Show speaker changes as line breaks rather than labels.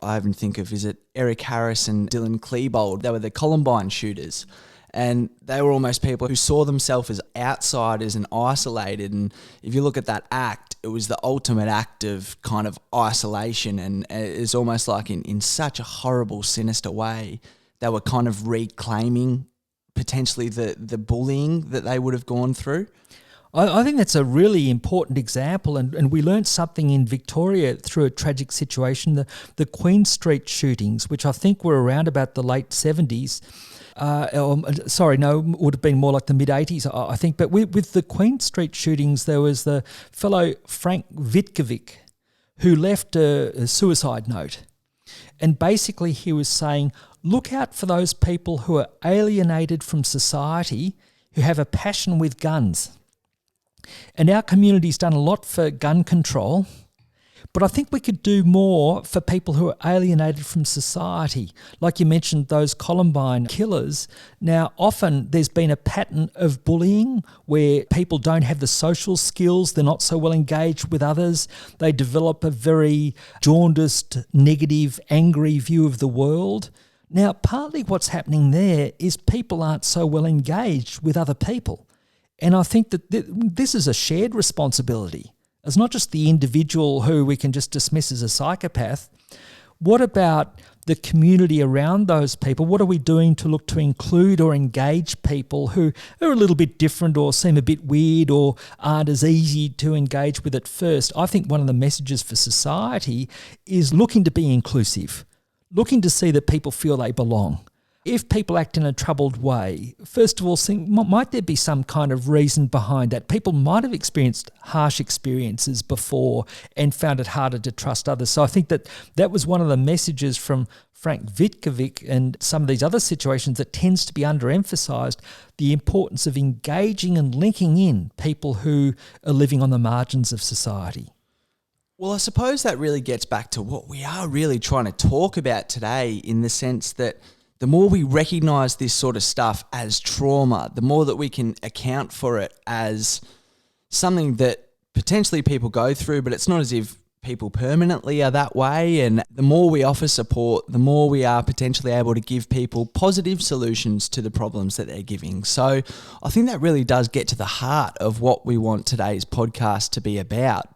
I even think of, is it Eric Harris and Dylan Klebold? They were the Columbine shooters. And they were almost people who saw themselves as outsiders and isolated. And if you look at that act, it was the ultimate act of kind of isolation. And it's almost like in such a horrible, sinister way, they were kind of reclaiming potentially the bullying that they would have gone through.
I think that's a really important example, and we learned something in Victoria through a tragic situation, the Queen Street shootings, which I think were around about the late 70s. It would have been more like the mid-80s, I think. But with the Queen Street shootings, there was the fellow Frank Vitkovic who left a suicide note. And basically he was saying, look out for those people who are alienated from society, who have a passion with guns. And our community's done a lot for gun control, but I think we could do more for people who are alienated from society. Like you mentioned, those Columbine killers. Now, often there's been a pattern of bullying where people don't have the social skills, they're not so well engaged with others, they develop a very jaundiced, negative, angry view of the world. Now, partly what's happening there is people aren't so well engaged with other people. And I think that this is a shared responsibility. It's not just the individual who we can just dismiss as a psychopath. What about the community around those people? What are we doing to look to include or engage people who are a little bit different or seem a bit weird or aren't as easy to engage with at first? I think one of the messages for society is looking to be inclusive, looking to see that people feel they belong. If people act in a troubled way, first of all, think, might there be some kind of reason behind that? People might have experienced harsh experiences before and found it harder to trust others. So I think that was one of the messages from Frank Vitkovic and some of these other situations that tends to be underemphasised, the importance of engaging and linking in people who are living on the margins of society.
Well, I suppose that really gets back to what we are really trying to talk about today, in the sense that the more we recognise this sort of stuff as trauma, the more that we can account for it as something that potentially people go through, but it's not as if people permanently are that way. And the more we offer support, the more we are potentially able to give people positive solutions to the problems that they're giving. So I think that really does get to the heart of what we want today's podcast to be about.